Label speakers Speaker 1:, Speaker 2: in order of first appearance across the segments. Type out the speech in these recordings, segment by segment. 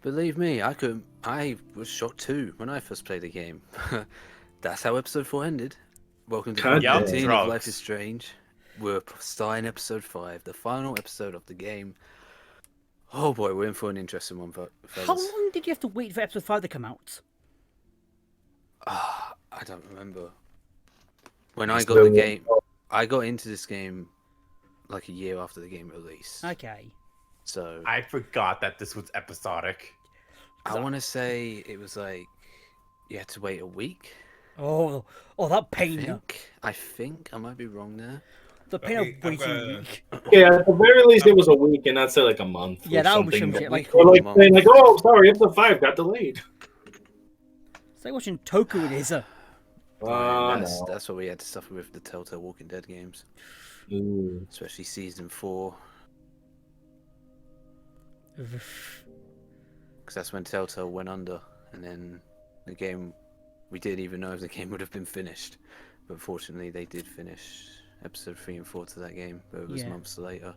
Speaker 1: Believe me, I could. I was shocked too when I first played the game. That's how episode 4 ended. Welcome to
Speaker 2: God
Speaker 1: part
Speaker 2: damn.
Speaker 1: 18 of Life
Speaker 3: Drugs.
Speaker 1: is Strange. We're starting episode 5, the final episode of the game. Oh boy, we're in for an interesting one,
Speaker 4: How
Speaker 1: fellas.
Speaker 4: long did you have to wait for episode 5 to come out?
Speaker 1: I don't remember. When I got the game, I got into this game like a year after the game release.
Speaker 4: Okay.
Speaker 1: So
Speaker 3: I forgot that this was episodic.
Speaker 1: I want to say it was like you had to wait a week.
Speaker 4: Oh, that pain.
Speaker 1: I think I might be wrong there.
Speaker 4: The pain
Speaker 5: Okay,
Speaker 4: of
Speaker 5: I'm
Speaker 4: waiting a
Speaker 5: gonna-
Speaker 4: week.
Speaker 2: Yeah, at the very least, it was a week, and not say like a month.
Speaker 4: Yeah,
Speaker 2: or
Speaker 4: that would be
Speaker 2: something.
Speaker 4: some shit. Like,
Speaker 1: Week
Speaker 2: Or like
Speaker 1: or
Speaker 2: saying like,
Speaker 1: month.
Speaker 2: oh, sorry, episode 5 got delayed.
Speaker 4: it's like watching Toku it is.
Speaker 1: That's what we had to suffer with the Telltale Walking Dead games,
Speaker 2: Ooh.
Speaker 1: especially season 4, because that's when Telltale went under, and then the game, we didn't even know if the game would have been finished, but fortunately they did finish episode 3 and 4 to that game, but it was
Speaker 4: Yeah.
Speaker 1: months later.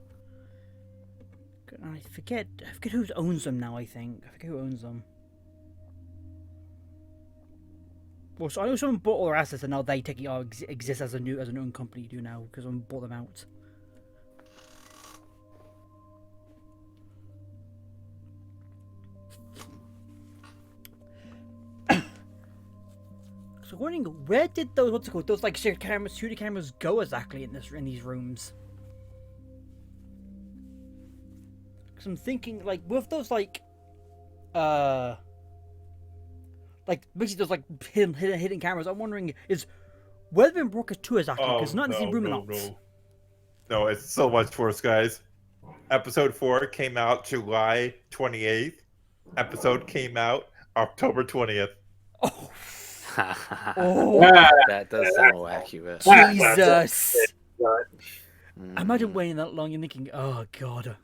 Speaker 4: I forget who owns them now. I forget who owns them. Well, so I know someone bought all their assets, and now they exist as an own company do now because someone bought them out. So wondering where did those like security cameras go exactly in these rooms? Because I'm thinking like with those like basically those like hidden cameras. I'm wondering is where they've been broadcast to exactly because not in the same room or not.
Speaker 3: No, it's so much worse, guys. Episode 4 came out July 28th. Episode came out October 20th.
Speaker 4: Oh, oh
Speaker 1: That does sound more accurate.
Speaker 4: Jesus!
Speaker 1: Mm.
Speaker 4: Imagine waiting that long and thinking, oh god.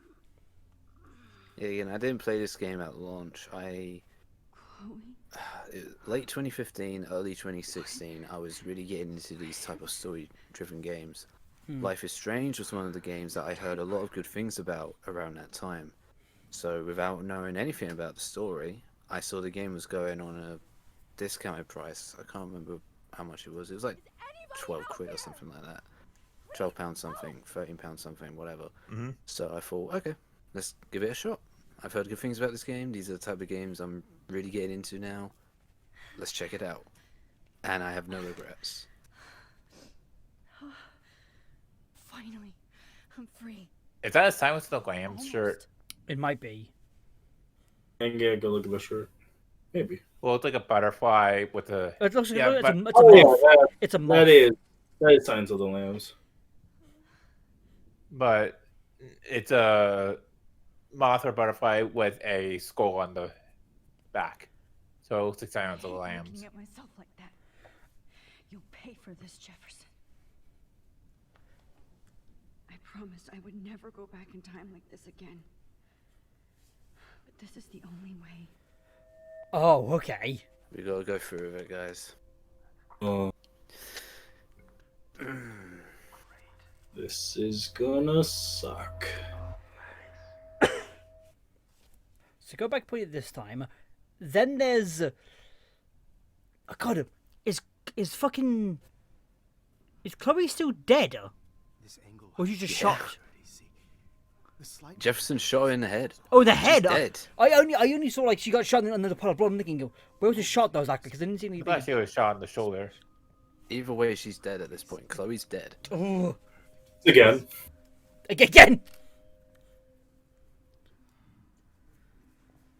Speaker 1: Yeah, again, I didn't play this game at launch. Late 2015, early 2016, I was really getting into these type of story-driven games. Life is Strange was one of the games that I heard a lot of good things about around that time. So without knowing anything about the story, I saw the game was going on a discounted price. I can't remember how much it was. It was like 12 quid or something like that. £12 something, £13 something, whatever.
Speaker 3: Mhm.
Speaker 1: So I thought, okay, let's give it a shot. I've heard good things about this game. These are the type of games I'm really getting into now. Let's check it out. And I have no regrets.
Speaker 6: Finally, I'm free.
Speaker 3: Is that a Silence of the Lambs
Speaker 6: Almost.
Speaker 3: shirt?
Speaker 4: It might be.
Speaker 2: And yeah, go look at the shirt. Maybe.
Speaker 3: Well, it's like a butterfly with a...
Speaker 4: It looks like
Speaker 3: Yeah,
Speaker 4: it's,
Speaker 3: but-
Speaker 4: a
Speaker 2: Oh, yeah,
Speaker 4: moth. It's a moth.
Speaker 2: that is Signs of the Lambs.
Speaker 3: But it's a moth or butterfly with a skull on the back. So it looks like Silence of the Lambs.
Speaker 6: Looking at myself like that. You'll pay for this, Jefferson. I promised I would never go back in time like this again. But this is the only way.
Speaker 4: Oh, okay.
Speaker 1: We gotta go through with it, guys.
Speaker 2: This is gonna suck.
Speaker 4: So go back play it this time. Then there's oh god, is Chloe still dead? Or was you just shot?
Speaker 1: Jefferson shot her in the head.
Speaker 4: Oh, the head.
Speaker 1: She's dead.
Speaker 4: I only saw like she got shot under the pile of blood. I'm thinking, where was the shot though exactly? Because I didn't see any.
Speaker 3: I thought she was shot in the shoulder.
Speaker 1: Either way, she's dead at this point. Chloe's dead.
Speaker 4: Oh,
Speaker 2: Again.
Speaker 4: again.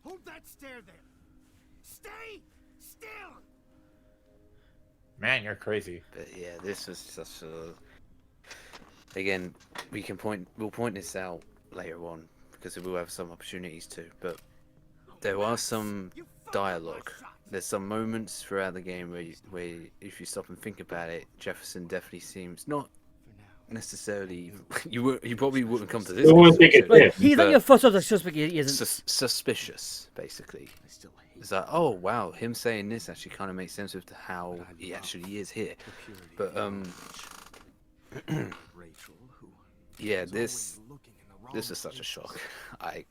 Speaker 7: Hold that stare there. Stay still.
Speaker 3: Man, you're crazy.
Speaker 1: But yeah, this was such a. Again, we'll point this out later on because we will have some opportunities to. But there are some dialogue. There's some moments throughout the game where if you stop and think about it, Jefferson definitely seems not necessarily. You probably wouldn't come to this.
Speaker 2: You wouldn't think it
Speaker 4: Like,
Speaker 2: did.
Speaker 4: he's like
Speaker 1: but-
Speaker 4: your first suspect. He isn't.
Speaker 1: Suspicious, basically. It's like, oh wow, him saying this actually kind of makes sense with how he actually is here. But yeah, this is such a shock. I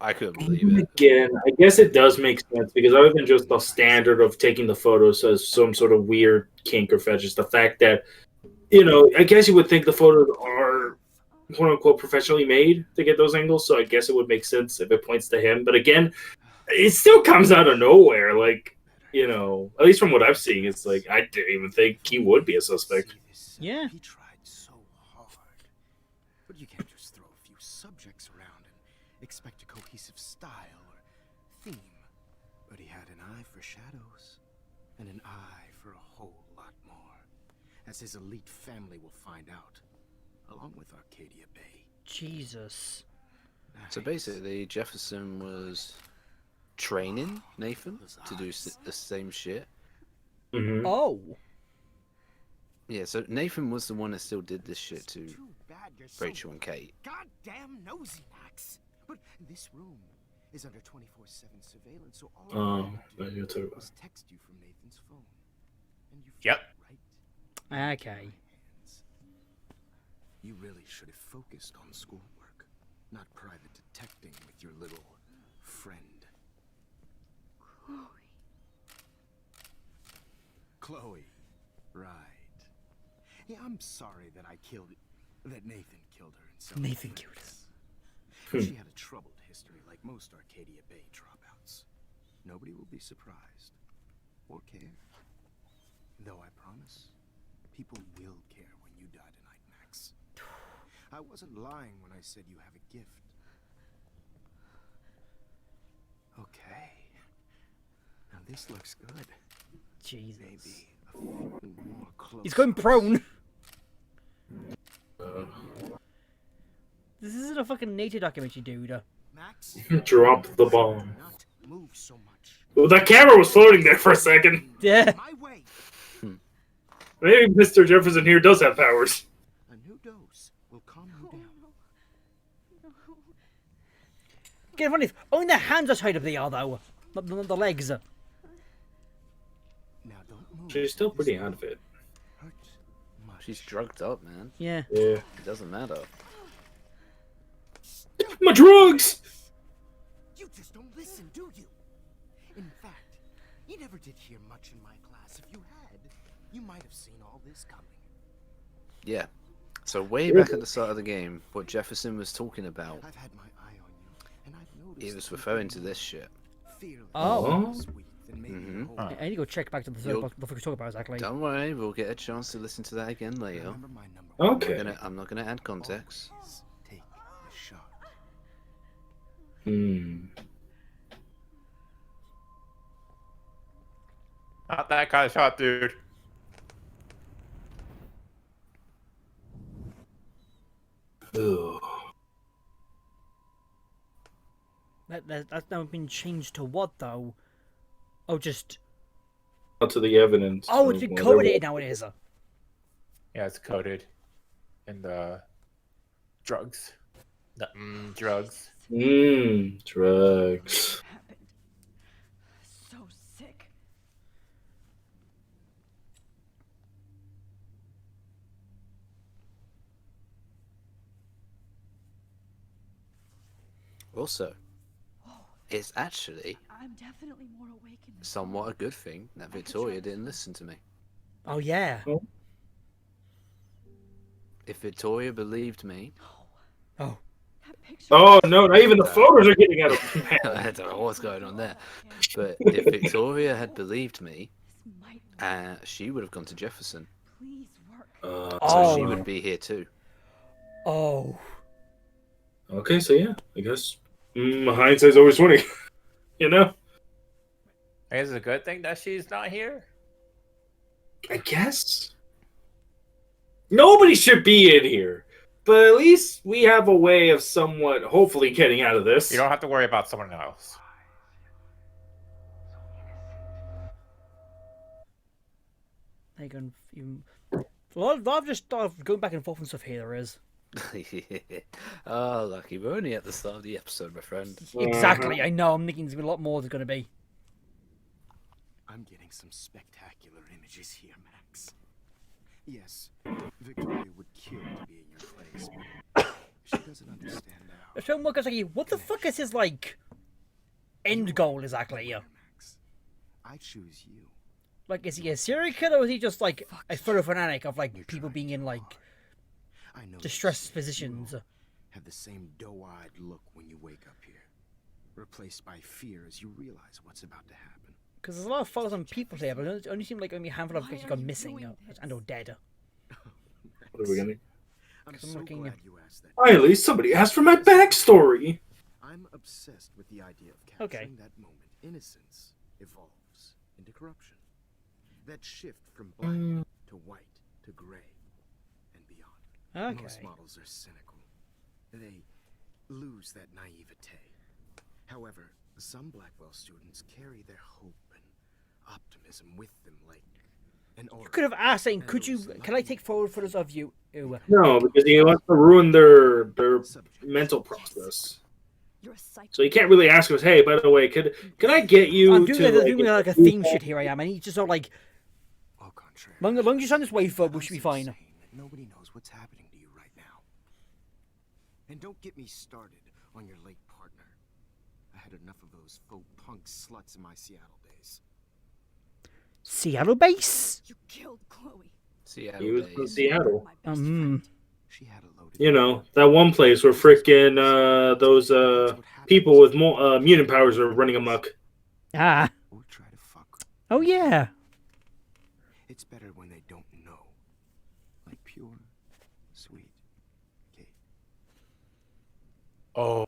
Speaker 1: I couldn't believe it.
Speaker 2: Again, I guess it does make sense because other than just the standard of taking the photos as some sort of weird kink or fetish, the fact that, I guess you would think the photos are quote unquote professionally made to get those angles, so I guess it would make sense if it points to him. But again, it still comes out of nowhere. Like, at least from what I've seen, it's like I didn't even think he would be a suspect.
Speaker 4: Yeah.
Speaker 7: He tried so hard. But you can't just throw a few subjects around and expect a cohesive style or theme. But he had an eye for shadows and an eye for a whole lot more, as his elite family will find out, along with Arcadia Bay.
Speaker 4: Jesus.
Speaker 1: So basically, Jefferson was training Nathan to do the same shit.
Speaker 2: Mm-hmm.
Speaker 4: Oh.
Speaker 1: Yeah, so Nathan was the one that still did this shit to
Speaker 7: Too bad you're so
Speaker 1: Rachel and Kate.
Speaker 7: goddamn nosy, Max. But this room is under 24/7 surveillance, so all I had to do was text you from Nathan's phone. And you
Speaker 3: Yep.
Speaker 7: found it right
Speaker 4: Okay.
Speaker 7: hands. You really should have focused on schoolwork, not private detecting with your little friend. Chloe. Right. Yeah, I'm sorry that Nathan killed her in self-defense.
Speaker 4: Nathan killed her.
Speaker 7: She had a troubled history like most Arcadia Bay dropouts. Nobody will be surprised or care. Though I promise, people will care when you die tonight, Max. I wasn't lying when I said you have a gift. Okay. Now this looks good.
Speaker 4: Jesus.
Speaker 7: Maybe a few more close.
Speaker 4: He's going prone. This isn't a fucking nature documentary, dude.
Speaker 7: Max,
Speaker 2: Drop the bomb.
Speaker 7: not move so much.
Speaker 2: Well, the camera was floating there for a second.
Speaker 4: Yeah.
Speaker 7: My way.
Speaker 2: Maybe Mr. Jefferson here does have powers.
Speaker 7: A new dose will calm you down.
Speaker 4: Get funny. Only the hands are tied up they are though. Not the legs.
Speaker 7: Now don't move.
Speaker 2: She's still pretty out of it.
Speaker 7: Hurt much.
Speaker 1: She's drugged up, man.
Speaker 4: Yeah.
Speaker 2: Yeah.
Speaker 1: It doesn't matter.
Speaker 2: My drugs!
Speaker 7: You just don't listen, do you? In fact, you never did hear much in my class. If you had, you might have seen all this coming.
Speaker 1: Yeah. So way back at the start of the game, what Jefferson was talking about,
Speaker 7: I've had my eye on you, and I've noticed.
Speaker 1: it was referring to this shit.
Speaker 7: Fearless,
Speaker 4: Oh.
Speaker 7: sweet, and maybe
Speaker 1: Mhm.
Speaker 7: hold.
Speaker 4: I need to go check back to the
Speaker 1: You'll-
Speaker 4: what we talk about exactly.
Speaker 1: Don't worry, we'll get a chance to listen to that again later.
Speaker 7: Remember my number.
Speaker 2: Okay.
Speaker 1: I'm not gonna add context.
Speaker 7: Always take the shot.
Speaker 3: Not that kind of shot, dude.
Speaker 2: Ugh.
Speaker 4: That's now been changed to what though? Oh, just
Speaker 2: To the evidence.
Speaker 4: oh, it's been coded now. It is.
Speaker 3: Yeah, it's coded in the drugs. The drugs.
Speaker 2: Drugs.
Speaker 6: Happened. So sick.
Speaker 1: Also, it's actually
Speaker 6: I'm definitely more awake in this
Speaker 1: somewhat a good thing that Victoria didn't listen to me.
Speaker 4: Oh yeah.
Speaker 1: If Victoria believed me,
Speaker 4: Oh.
Speaker 6: That picture.
Speaker 2: Oh, no, not even the photos are getting out of hand.
Speaker 1: I don't know what's going on there. But if Victoria had believed me,
Speaker 6: This might
Speaker 1: she would have gone to Jefferson.
Speaker 6: please work.
Speaker 1: So
Speaker 4: Oh.
Speaker 1: she would be here too.
Speaker 4: Oh.
Speaker 2: Okay, so yeah, I guess hindsight's always 20. You know?
Speaker 3: I guess it's a good thing that she's not here.
Speaker 2: I guess. Nobody should be in here. But at least we have a way of somewhat, hopefully, getting out of this.
Speaker 3: You don't have to worry about someone else.
Speaker 4: They can. Well, I've just started going back and forth and stuff here. There is.
Speaker 1: Oh, lucky. We're only at the start of the episode, my friend.
Speaker 4: Exactly. I know. I'm thinking there's gonna be a lot more. There's gonna be.
Speaker 7: I'm getting some spectacular images here, Max. Yes, Victoria would kill to be in your place, but she doesn't understand how
Speaker 4: The film workers like, what the fuck is his like end goal exactly? Yeah.
Speaker 7: Max. I choose you.
Speaker 4: Like, is he a serial killer, or is he just like a photo fanatic of like people being in like
Speaker 7: I know
Speaker 4: distressed
Speaker 7: you
Speaker 4: positions?
Speaker 7: all have the same doe-eyed look when you wake up here, replaced by fear as you realize what's about to happen.
Speaker 4: Because there's a lot of photos on people here, but it only seem like only a handful of
Speaker 6: Why
Speaker 4: guys
Speaker 6: are
Speaker 4: gone
Speaker 6: you
Speaker 4: missing
Speaker 6: doing
Speaker 4: and or dead.
Speaker 2: What are we gonna?
Speaker 7: I'm
Speaker 4: I'm
Speaker 7: so
Speaker 4: looking
Speaker 7: glad
Speaker 4: at-
Speaker 7: you asked that.
Speaker 2: Finally, somebody asked for my backstory.
Speaker 7: I'm obsessed with the idea of
Speaker 4: Okay.
Speaker 7: capturing that moment. Innocence evolves into corruption. That shift from black to white to gray and beyond. Most
Speaker 4: Okay.
Speaker 7: models are cynical. They lose that naivete. However, some Blackwell students carry their hope and optimism with them like an aura.
Speaker 4: You could have asked, saying, "Could you? Can I take photos of you?" Ew.
Speaker 2: No, because he wants to ruin their
Speaker 7: Subject.
Speaker 2: mental process.
Speaker 6: You're a psycho.
Speaker 2: So you can't really ask us, hey, by the way, could I get you
Speaker 4: I'm
Speaker 2: to
Speaker 4: doing like a theme shit here. I am. I need to sort of like,
Speaker 7: Au contraire.
Speaker 4: as long as you sign this waiver, we
Speaker 7: I'm
Speaker 4: should be
Speaker 7: so
Speaker 4: fine.
Speaker 7: sane that nobody knows what's happening to you right now. And don't get me started on your late partner. I had enough of those faux punk sluts in my Seattle days.
Speaker 4: Seattle base.
Speaker 6: You killed Chloe.
Speaker 1: Seattle
Speaker 2: He was from
Speaker 1: days.
Speaker 2: Seattle.
Speaker 6: My best friend.
Speaker 7: She had a loaded
Speaker 2: You know, that one place where frickin' those people with more mutant powers are running amok.
Speaker 4: Ah.
Speaker 7: or try to fuck her.
Speaker 4: Oh yeah.
Speaker 7: It's better when they don't know. Like pure, sweet Kate.
Speaker 3: Oh,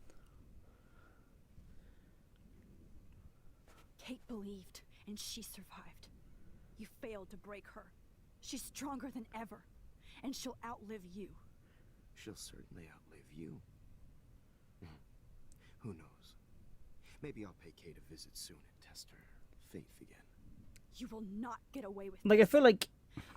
Speaker 6: Kate believed, and she survived. You failed to break her. She's stronger than ever, and she'll outlive you.
Speaker 7: She'll certainly outlive you. Who knows? Maybe I'll pay Kate a visit soon and test her faith again.
Speaker 6: You will not get away with
Speaker 4: Like I
Speaker 6: this.
Speaker 4: feel like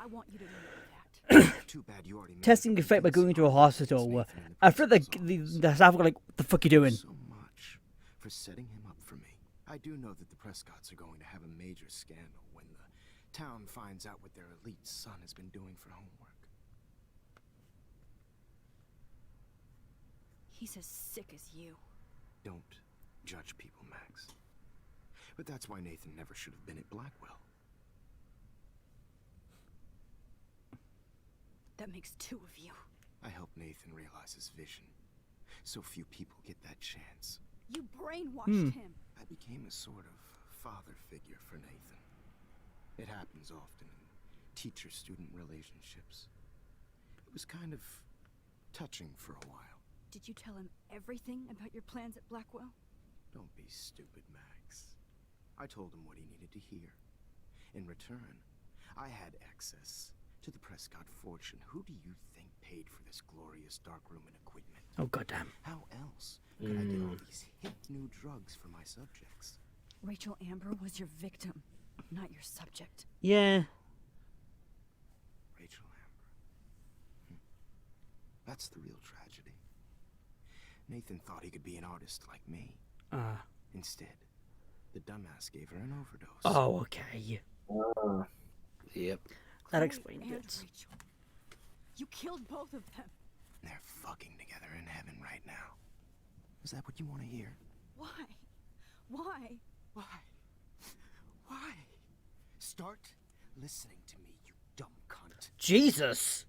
Speaker 6: I want you to know that.
Speaker 7: Too bad you already made
Speaker 4: testing
Speaker 7: the
Speaker 4: the fate by going into a
Speaker 7: convincing
Speaker 4: hospital.
Speaker 7: arguments Nathan and
Speaker 4: I feel like
Speaker 7: principal's
Speaker 4: the staff were like, "What the fuck you doing?"
Speaker 7: So much for setting him up for me. I do know that the Prescotts are going to have a major scandal when the town finds out what their elite son has been doing for homework.
Speaker 6: He's as sick as you.
Speaker 7: Don't judge people, Max. But that's why Nathan never should have been at Blackwell.
Speaker 6: That makes two of you.
Speaker 7: I helped Nathan realize his vision. So few people get that chance.
Speaker 6: You brainwashed him.
Speaker 7: I became a sort of father figure for Nathan. It happens often in teacher-student relationships. It was kind of touching for a while.
Speaker 6: Did you tell him everything about your plans at Blackwell?
Speaker 7: Don't be stupid, Max. I told him what he needed to hear. In return, I had access to the Prescott fortune. Who do you think paid for this glorious darkroom and equipment?
Speaker 4: Oh goddamn.
Speaker 7: How else could I get all these hip new drugs for my subjects?
Speaker 6: Rachel Amber was your victim, not your subject.
Speaker 4: Yeah.
Speaker 7: Rachel Amber. That's the real tragedy. Nathan thought he could be an artist like me. Instead, the dumbass gave her an overdose.
Speaker 4: Oh, okay.
Speaker 1: Yep.
Speaker 4: That
Speaker 6: Chloe
Speaker 4: explains
Speaker 6: and
Speaker 4: it.
Speaker 6: Rachel. You killed both of them.
Speaker 7: They're fucking together in heaven right now. Is that what you want to hear?
Speaker 6: Why? Why?
Speaker 7: Why? Why? Start listening to me, you dumb cunt.
Speaker 4: Jesus.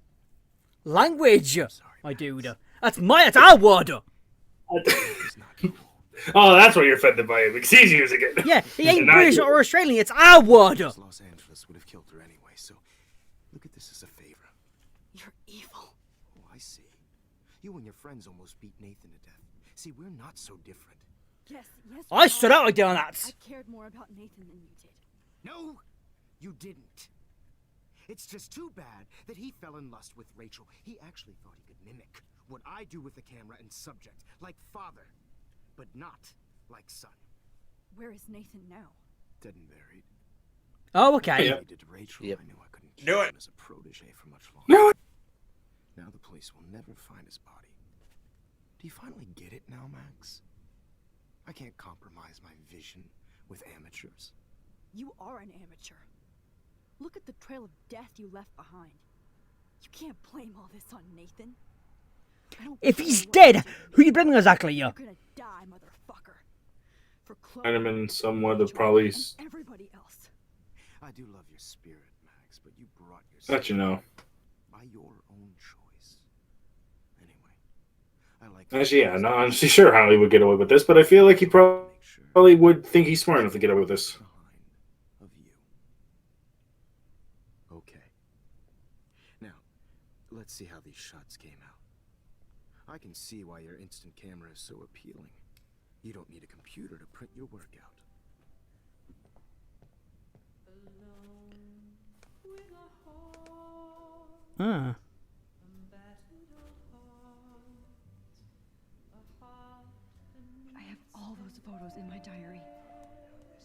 Speaker 4: Language.
Speaker 7: Sorry,
Speaker 4: My
Speaker 7: Max.
Speaker 4: dude. That's our word.
Speaker 7: It's not cool.
Speaker 2: Oh, that's why you're offended by it, because he's using it.
Speaker 4: Yeah, he ain't
Speaker 2: Not
Speaker 4: British
Speaker 2: you.
Speaker 4: or Australian. It's our word.
Speaker 7: Los Angeles would have killed her anyway, so look at this as a favor.
Speaker 6: You're evil.
Speaker 7: Oh, I see. You and your friends almost beat Nathan to death. See, we're not so different.
Speaker 6: Yes, yes.
Speaker 4: I
Speaker 6: we
Speaker 4: stood
Speaker 6: are.
Speaker 4: out like doing that.
Speaker 6: I cared more about Nathan than you did.
Speaker 7: No, you didn't. It's just too bad that he fell in lust with Rachel. He actually thought he could mimic what I do with the camera and subject, like father, but not like son.
Speaker 6: Where is Nathan now?
Speaker 7: Dead and buried.
Speaker 4: Oh, okay.
Speaker 2: Yeah.
Speaker 7: What he did to Rachel,
Speaker 1: Yep.
Speaker 7: I knew I couldn't keep
Speaker 3: Knew
Speaker 7: him
Speaker 3: it.
Speaker 7: as a protege for much longer.
Speaker 2: No.
Speaker 7: Now the police will never find his body. Do you finally get it now, Max? I can't compromise my vision with amateurs.
Speaker 6: You are an amateur. Look at the trail of death you left behind. You can't blame all this on Nathan. I don't
Speaker 4: If
Speaker 6: care
Speaker 4: he's
Speaker 6: what
Speaker 4: dead,
Speaker 6: you do.
Speaker 4: who you blaming exactly?
Speaker 6: You're gonna die, motherfucker. For Chloe,
Speaker 2: Chinaman somewhat of
Speaker 6: Joel,
Speaker 2: probably
Speaker 6: and everybody else.
Speaker 7: I do love your spirit, Max, but you brought yourself
Speaker 2: let you know.
Speaker 7: by your own choice. Anyway, I like.
Speaker 2: Actually, yeah, no, I'm sure Holly would get away with this, but I feel like he probably would think he's smart enough to get away with this.
Speaker 7: Behind of you. Okay. Now, let's see how these shots came out. I can see why your instant camera is so appealing. You don't need a computer to print your work out.
Speaker 4: Ah.
Speaker 6: I have all those photos in my diary.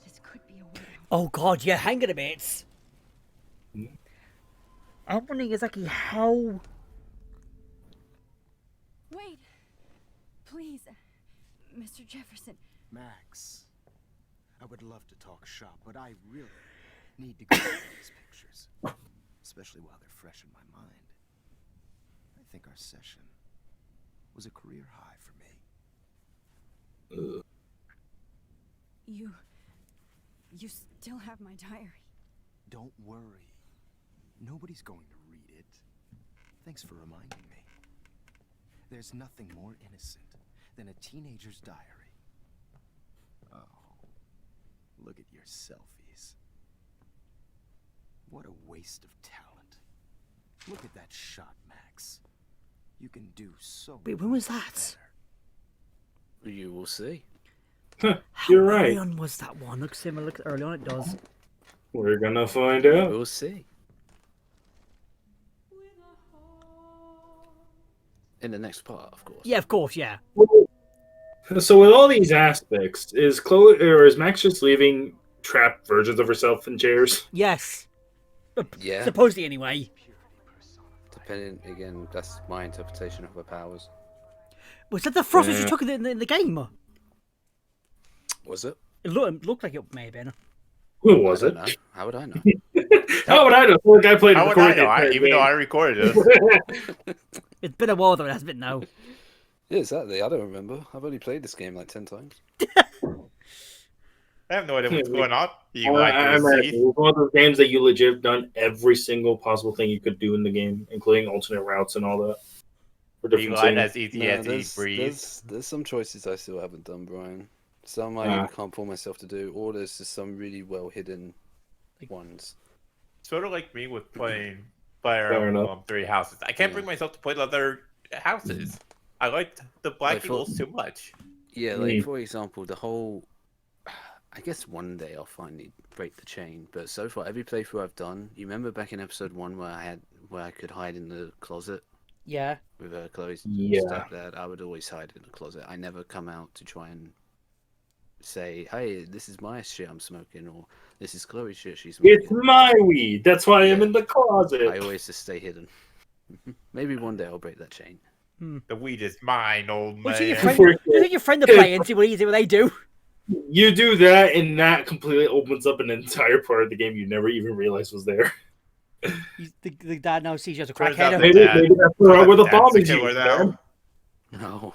Speaker 6: This could be a way out.
Speaker 4: Oh god, yeah, hang on a bit. I'm wondering exactly how.
Speaker 6: Wait, please, Mr. Jefferson.
Speaker 7: Max, I would love to talk shop, but I really need to go through these pictures, especially while they're fresh in my mind. I think our session was a career high for me.
Speaker 6: You still have my diary.
Speaker 7: Don't worry. Nobody's going to read it. Thanks for reminding me. There's nothing more innocent than a teenager's diary. Oh, look at your selfies. What a waste of talent. Look at that shot, Max. You can do so
Speaker 4: Wait, when was
Speaker 7: much
Speaker 4: that?
Speaker 7: better.
Speaker 1: You will see.
Speaker 2: You're
Speaker 4: How
Speaker 2: right.
Speaker 4: early on was that one? Looks similar. Looks early on. It does.
Speaker 2: We're gonna find
Speaker 1: You
Speaker 2: out.
Speaker 1: will see. In the next part, of course.
Speaker 4: Yeah, of course. Yeah.
Speaker 2: So with all these aspects, is Chloe or is Max just leaving trapped versions of herself in chairs?
Speaker 4: Yes.
Speaker 1: Yeah.
Speaker 4: Supposedly, anyway.
Speaker 1: Depending, again, that's my interpretation of her powers.
Speaker 4: Was that the frost that
Speaker 2: Yeah.
Speaker 4: you took in the game?
Speaker 1: Was it?
Speaker 4: It looked like it may have been.
Speaker 2: Who was
Speaker 1: I
Speaker 2: it?
Speaker 1: don't know. How would I know?
Speaker 2: How would I know? The guy played
Speaker 3: How would I know? Even though I recorded this.
Speaker 4: It's been a while though. It hasn't been now.
Speaker 1: Yeah, exactly. I don't remember. I've only played this game like 10 times.
Speaker 3: I have no idea what's going on. You
Speaker 2: Well,
Speaker 3: like
Speaker 2: I
Speaker 3: to
Speaker 2: imagine
Speaker 3: see?
Speaker 2: it was one of those games that you legit done every single possible thing you could do in the game, including alternate routes and all that. For
Speaker 3: You
Speaker 2: different
Speaker 3: like
Speaker 2: scenes.
Speaker 3: as easy
Speaker 1: No,
Speaker 3: as he
Speaker 1: there's,
Speaker 3: breathes.
Speaker 1: there's some choices I still haven't done, Brian. Some I
Speaker 2: Ah.
Speaker 1: can't pull myself to do, or there's just some really well hidden ones.
Speaker 3: Sort of like me with playing
Speaker 2: Fair
Speaker 3: Fire
Speaker 2: enough.
Speaker 3: Emblem 3 Houses. I can't
Speaker 1: Yeah.
Speaker 3: bring myself to play the other houses. I liked the Black
Speaker 1: I thought-
Speaker 3: Eagles too much.
Speaker 1: Yeah, like
Speaker 2: Mm.
Speaker 1: for example, the whole. I guess one day I'll finally break the chain, but so far every playthrough I've done. You remember back in episode 1 where I could hide in the closet
Speaker 4: Yeah.
Speaker 1: with Chloe's
Speaker 2: Yeah.
Speaker 1: stepdad? I would always hide in the closet. I never come out to try and say, "Hey, this is my shit I'm smoking," or "This is Chloe's shit she's smoking."
Speaker 2: It's my weed. That's why I'm
Speaker 1: Yeah.
Speaker 2: in the closet.
Speaker 1: I always just stay hidden. Maybe one day I'll break that chain.
Speaker 3: The weed is mine, old
Speaker 4: Well,
Speaker 3: man.
Speaker 4: see your friend. Look at your friend to play and see what they do.
Speaker 2: You do that, and that completely opens up an entire part of the game you never even realized was there.
Speaker 4: The dad now sees you as a
Speaker 3: Turns out
Speaker 4: crackhead.
Speaker 3: that-
Speaker 2: Maybe that's where the
Speaker 3: Dad's
Speaker 2: bomb
Speaker 3: the
Speaker 2: is
Speaker 3: killer
Speaker 2: used,
Speaker 3: now.
Speaker 2: man.
Speaker 1: No.